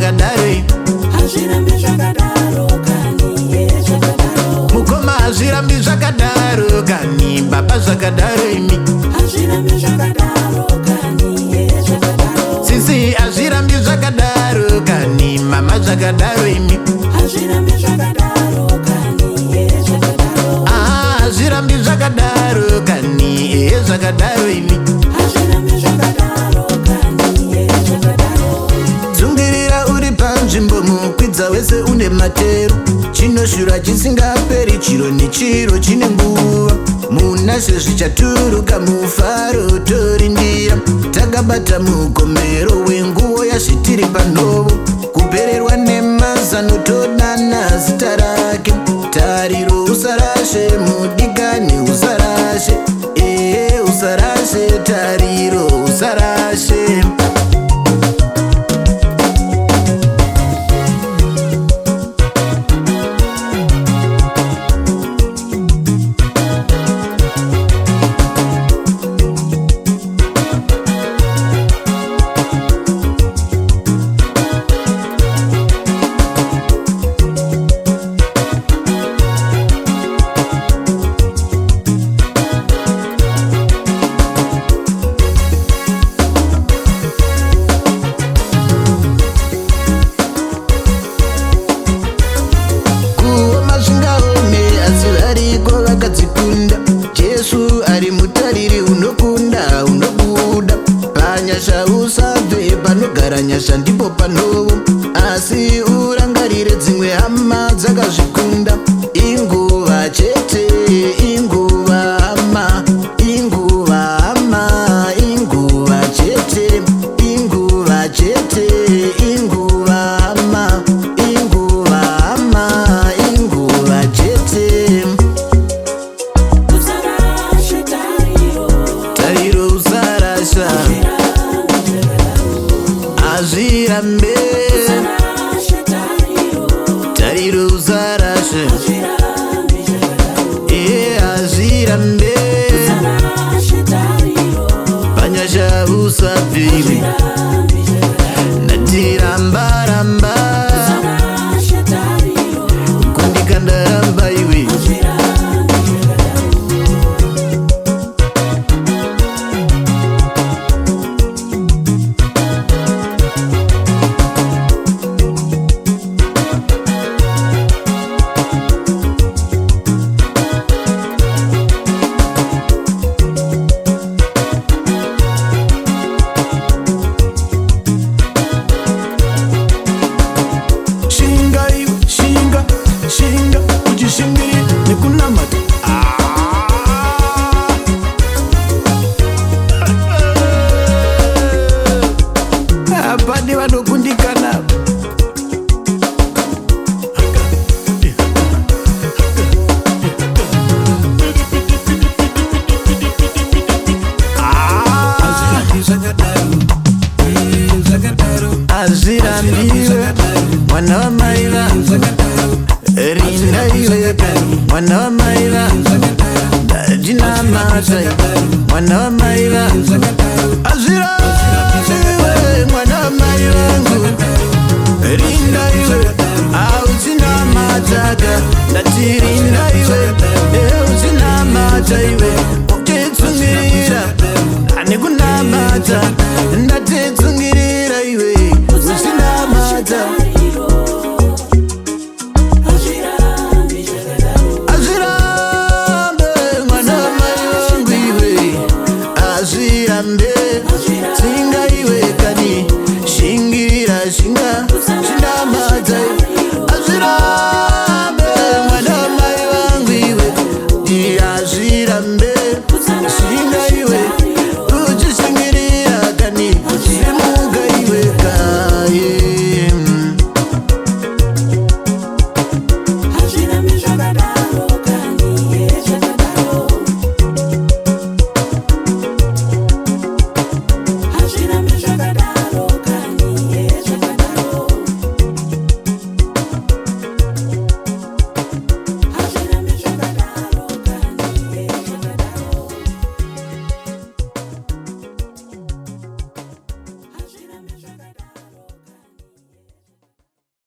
zvakadaro mukoma hazvirambi zvakadaro kani baba zvakadaro imi sisi hazvirambi zvakadaro kani mama zvakadaro imi hazvirambi zvakadaro kani zvakadaro imi dzungirira uri panzvimbo mukwidza wese une matero chinoshura chisingaperi chiro nechiro chine nguva muna sezvichaturuka mufaro torindira takabata mukomero wenguvo yazvitiri panhovo kupererwa nemazano todana zita rake tariro usarashe mudigani usarashe usarashe tariro usarashe Jesu ari mutariri unokunda unobuda panyasha usabve panogara nyasha ndipo panovo asi urangarire dzimwe hama dzakazvikunda inguva chete inguva hama inguva hama inguva chete inguva chete inguva hama inguva hama inguva chete azvirambe tariro usarashe azvirambe panyasha usabvire ndatirambaramba kundikandaramba iwe apani vanokundikana azvirambiwe mwana wamaiva rinda iwe mwana wamaiva ndinamata mwana wamaiva azvirambiwe mwana wamai vangu rinda iwe auchinamataka ndatirinda iwe uchinamata iwe uchitsungira ane kunamata